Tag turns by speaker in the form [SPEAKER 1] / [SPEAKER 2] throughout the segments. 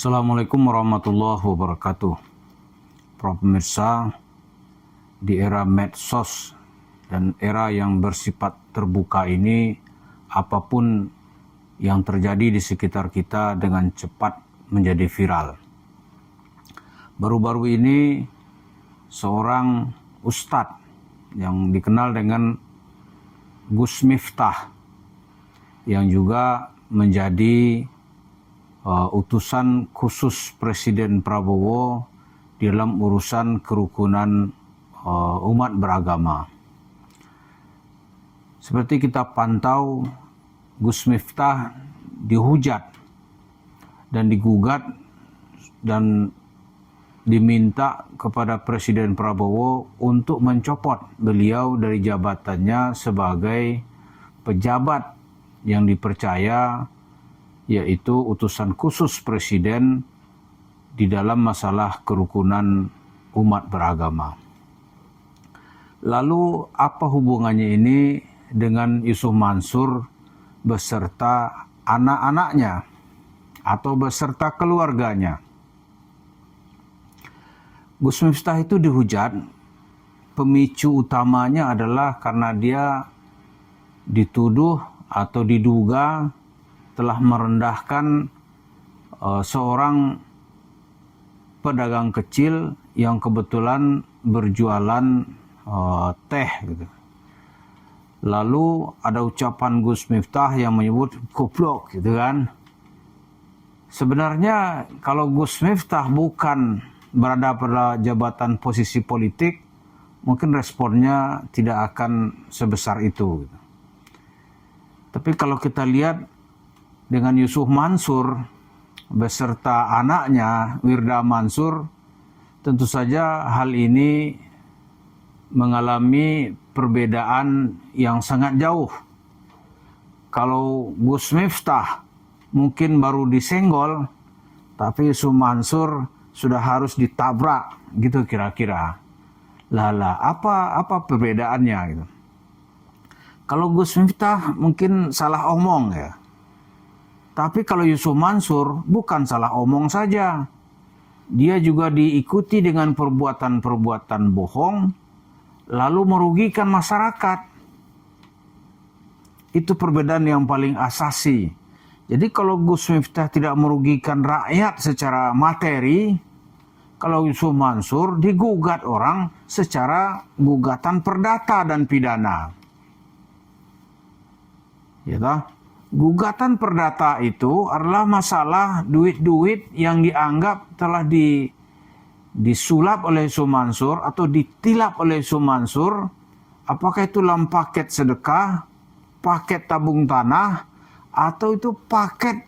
[SPEAKER 1] Assalamualaikum warahmatullahi wabarakatuh. Para pemirsa, di era medsos dan era yang bersifat terbuka ini, apapun yang terjadi di sekitar kita dengan cepat menjadi viral. Baru-baru ini seorang ustadz yang dikenal dengan Gus Miftah yang juga menjadi utusan khusus Presiden Prabowo dalam urusan kerukunan umat beragama. Seperti kita pantau, Gus Miftah dihujat dan digugat dan diminta kepada Presiden Prabowo untuk mencopot beliau dari jabatannya sebagai pejabat yang dipercaya, yaitu utusan khusus Presiden di dalam masalah kerukunan umat beragama. Lalu apa hubungannya ini dengan Yusuf Mansur beserta anak-anaknya atau beserta keluarganya? Gus Miftah itu dihujat, pemicu utamanya adalah karena dia dituduh atau diduga telah merendahkan seorang pedagang kecil yang kebetulan berjualan teh gitu. Lalu ada ucapan Gus Miftah yang menyebut goblok gitu kan. Sebenarnya kalau Gus Miftah bukan berada pada jabatan posisi politik, mungkin responnya tidak akan sebesar itu gitu. Tapi kalau kita lihat dengan Yusuf Mansur beserta anaknya Wirda Mansur, tentu saja hal ini mengalami perbedaan yang sangat jauh. Kalau Gus Miftah mungkin baru disenggol, tapi Yusuf Mansur sudah harus ditabrak gitu kira-kira. Lala, apa perbedaannya gitu? Kalau Gus Miftah mungkin salah omong ya. Tapi kalau Yusuf Mansur bukan salah omong saja. Dia juga diikuti dengan perbuatan-perbuatan bohong lalu merugikan masyarakat. Itu perbedaan yang paling asasi. Jadi kalau Gus Miftah tidak merugikan rakyat secara materi, kalau Yusuf Mansur digugat orang secara gugatan perdata dan pidana. Ya toh? Gugatan perdata itu adalah masalah duit-duit yang dianggap telah disulap oleh Yusuf Mansur atau ditilap oleh Yusuf Mansur. Apakah itu dalam paket sedekah, paket tabung tanah, atau itu paket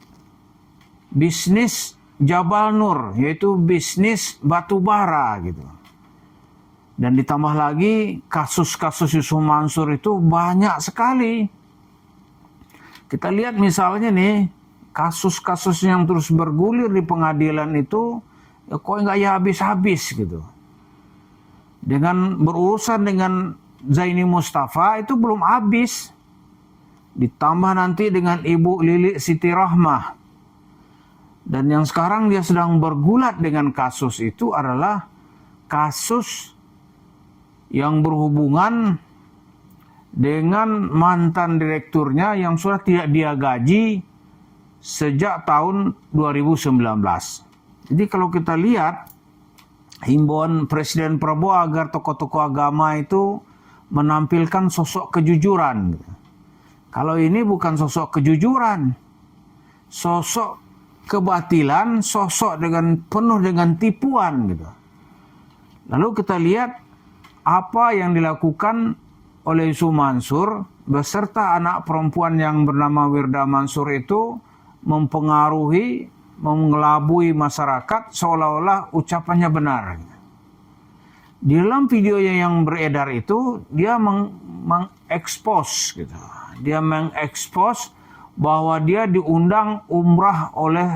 [SPEAKER 1] bisnis Jabal Nur, yaitu bisnis batu bara gitu. Dan ditambah lagi kasus-kasus Yusuf Mansur itu banyak sekali. Kita lihat misalnya nih, kasus-kasus yang terus bergulir di pengadilan itu, ya kok nggak ya habis-habis gitu. Dengan berurusan dengan Zaini Mustafa itu belum habis. Ditambah nanti dengan Ibu Lili Siti Rahmah. Dan yang sekarang dia sedang bergulat dengan kasus itu adalah kasus yang berhubungan dengan mantan direkturnya yang sudah tidak dia gaji sejak tahun 2019. Jadi kalau kita lihat himbauan Presiden Prabowo agar tokoh-tokoh agama itu menampilkan sosok kejujuran. Kalau ini bukan sosok kejujuran, sosok kebatilan, sosok dengan penuh dengan tipuan gitu. Lalu kita lihat apa yang dilakukan oleh Yusuf Mansur beserta anak perempuan yang bernama Wirda Mansur itu mempengaruhi, mengelabui masyarakat seolah-olah ucapannya benar. Di dalam videonya yang beredar itu dia mengekspos gitu. Dia mengekspos bahwa dia diundang umrah oleh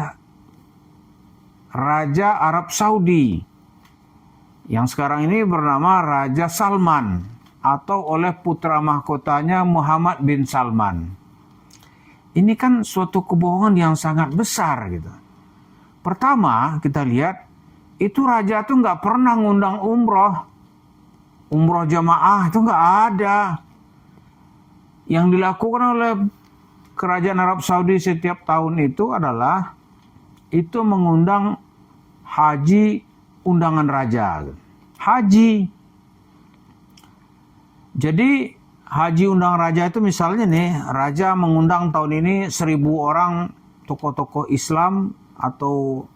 [SPEAKER 1] Raja Arab Saudi yang sekarang ini bernama Raja Salman, atau oleh putra mahkotanya Muhammad bin Salman. Ini kan suatu kebohongan yang sangat besar gitu. Pertama, kita lihat, itu raja tuh nggak pernah ngundang umroh. Umroh jamaah itu nggak ada. Yang dilakukan oleh kerajaan Arab Saudi setiap tahun itu adalah itu mengundang haji undangan raja. Haji. Jadi haji undangan raja itu misalnya nih, raja mengundang tahun ini 1.000 orang tokoh-tokoh Islam atau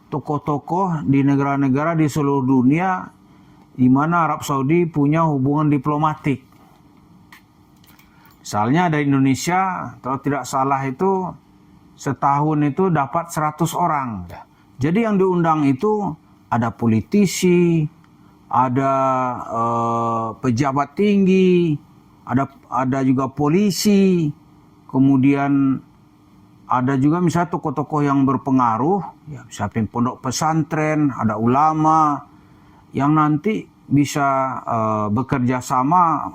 [SPEAKER 1] tokoh-tokoh di negara-negara di seluruh dunia di mana Arab Saudi punya hubungan diplomatik. Misalnya dari Indonesia, kalau tidak salah itu setahun itu dapat 100 orang. Jadi yang diundang itu ada politisi, ada pejabat tinggi, ada juga polisi, kemudian ada juga misalnya tokoh-tokoh yang berpengaruh, ya misalnya pondok pesantren, ada ulama yang nanti bisa bekerja sama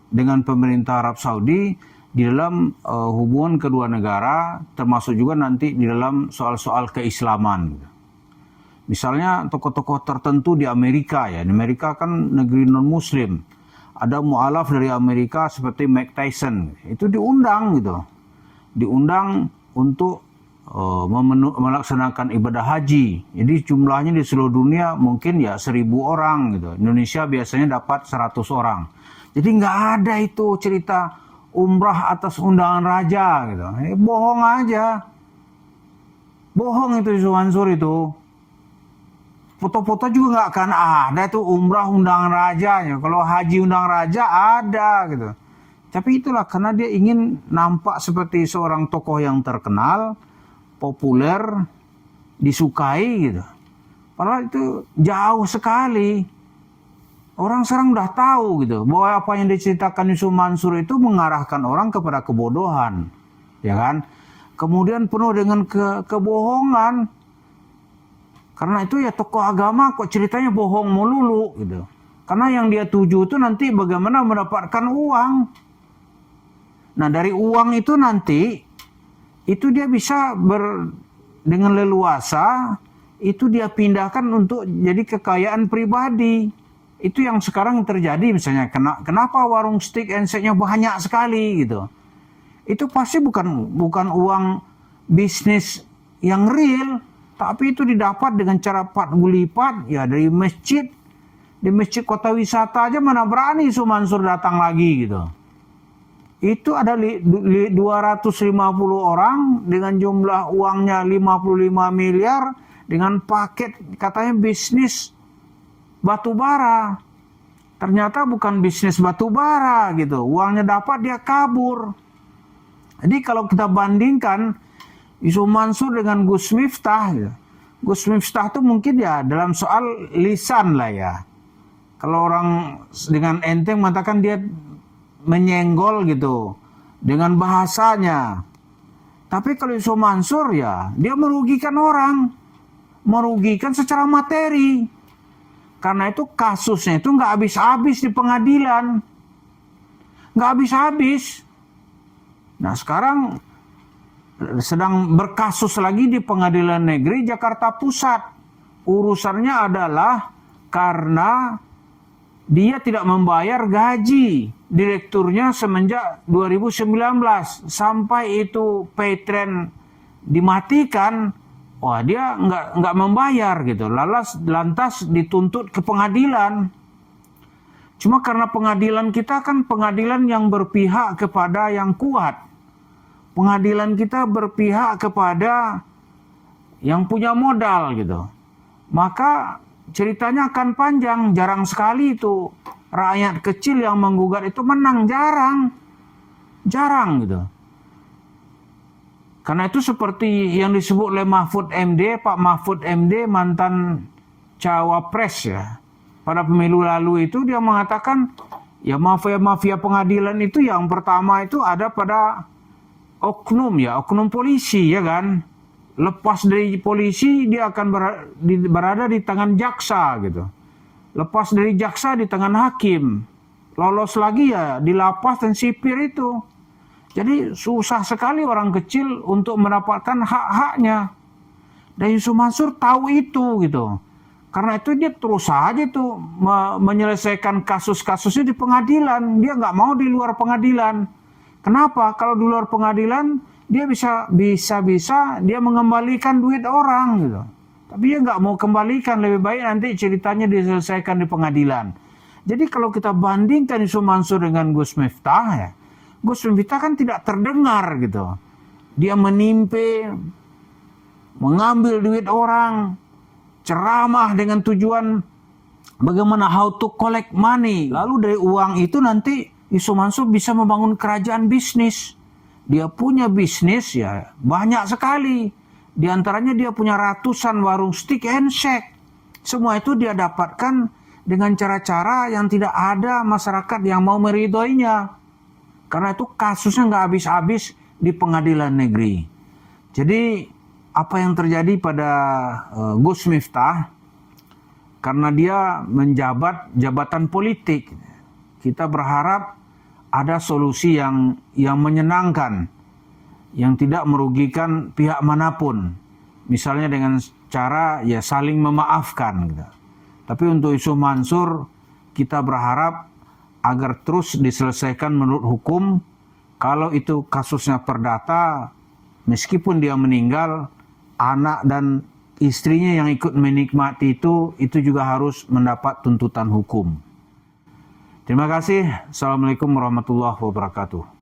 [SPEAKER 1] dengan pemerintah Arab Saudi di dalam hubungan kedua negara, termasuk juga nanti di dalam soal-soal keislaman. Misalnya tokoh-tokoh tertentu di Amerika, ya, di Amerika kan negeri non-Muslim, ada mu'alaf dari Amerika seperti Mike Tyson, itu diundang gitu. Diundang untuk melaksanakan ibadah haji. Jadi jumlahnya di seluruh dunia mungkin ya 1.000 orang gitu. Indonesia biasanya dapat 100 orang. Jadi nggak ada itu cerita umrah atas undangan raja gitu. Bohong aja. Bohong itu Yusuf Mansur itu. Foto-foto juga nggak akan ada itu umrah undangan rajanya. Kalau haji undangan raja ada gitu. Tapi itulah karena dia ingin nampak seperti seorang tokoh yang terkenal, populer, disukai gitu. Padahal itu jauh sekali. Orang sekarang udah tahu gitu bahwa apa yang diceritakan Yusuf Mansur itu mengarahkan orang kepada kebodohan, ya kan? Kemudian penuh dengan kebohongan. Karena itu ya tokoh agama kok ceritanya bohong melulu gitu. Karena yang dia tuju itu nanti bagaimana mendapatkan uang. Nah dari uang itu nanti, itu dia bisa dengan leluasa, itu dia pindahkan untuk jadi kekayaan pribadi. Itu yang sekarang terjadi misalnya, kenapa warung steak and shake-nya banyak sekali gitu. Itu pasti bukan uang bisnis yang real, tapi itu didapat dengan cara 4 lipat, ya dari masjid. Di masjid kota wisata aja mana berani Yusuf Mansur datang lagi gitu. Itu ada 250 orang dengan jumlah uangnya 55 miliar dengan paket katanya bisnis batu bara. Ternyata bukan bisnis batu bara gitu. Uangnya dapat dia kabur. Jadi kalau kita bandingkan Yusuf Mansur dengan Gus Miftah gitu. Gus Miftah itu mungkin ya dalam soal lisan lah ya. Kalau orang dengan enteng mengatakan dia menyenggol gitu dengan bahasanya. Tapi kalau Yusuf Mansur ya dia merugikan orang, merugikan secara materi. Karena itu kasusnya itu nggak habis-habis di pengadilan, nggak habis-habis. Nah sekarang sedang berkasus lagi di Pengadilan Negeri Jakarta Pusat. Urusannya adalah karena dia tidak membayar gaji direkturnya semenjak 2019 sampai itu pay trend dimatikan, wah dia nggak membayar gitu, lantas dituntut ke pengadilan. Cuma karena pengadilan kita kan pengadilan yang berpihak kepada yang kuat, pengadilan kita berpihak kepada yang punya modal gitu, maka ceritanya akan panjang. Jarang sekali itu rakyat kecil yang menggugat itu menang, jarang gitu. Karena itu seperti yang disebut oleh Mahfud MD, Pak Mahfud MD mantan cawapres ya. Pada pemilu lalu itu dia mengatakan ya mafia pengadilan itu yang pertama itu ada pada oknum ya, oknum polisi ya kan. Lepas dari polisi dia akan berada di tangan jaksa gitu. Lepas dari jaksa di tangan hakim. Lolos lagi ya di lapas dan sipir itu. Jadi susah sekali orang kecil untuk mendapatkan hak-haknya. Dan Yusuf Mansur tahu itu gitu. Karena itu dia terus saja tuh menyelesaikan kasus-kasusnya di pengadilan. Dia nggak mau di luar pengadilan. Kenapa? Kalau di luar pengadilan dia bisa dia mengembalikan duit orang gitu. Tapi dia nggak mau kembalikan, lebih baik nanti ceritanya diselesaikan di pengadilan. Jadi kalau kita bandingkan Yusuf Mansur dengan Gus Miftah ya, Gus Miftah kan tidak terdengar gitu. Dia menimpe, mengambil duit orang, ceramah dengan tujuan bagaimana how to collect money. Lalu dari uang itu nanti Yusuf Mansur bisa membangun kerajaan bisnis. Dia punya bisnis ya banyak sekali. Di antaranya dia punya ratusan warung steak and shake. Semua itu dia dapatkan dengan cara-cara yang tidak ada masyarakat yang mau meridhoinya. Karena itu kasusnya nggak habis-habis di pengadilan negeri. Jadi apa yang terjadi pada Gus Miftah, karena dia menjabat jabatan politik, kita berharap ada solusi yang menyenangkan, yang tidak merugikan pihak manapun. Misalnya dengan cara ya saling memaafkan gitu. Tapi untuk Yusuf Mansur, kita berharap agar terus diselesaikan menurut hukum. Kalau itu kasusnya perdata, meskipun dia meninggal, anak dan istrinya yang ikut menikmati itu juga harus mendapat tuntutan hukum. Terima kasih. Assalamualaikum warahmatullahi wabarakatuh.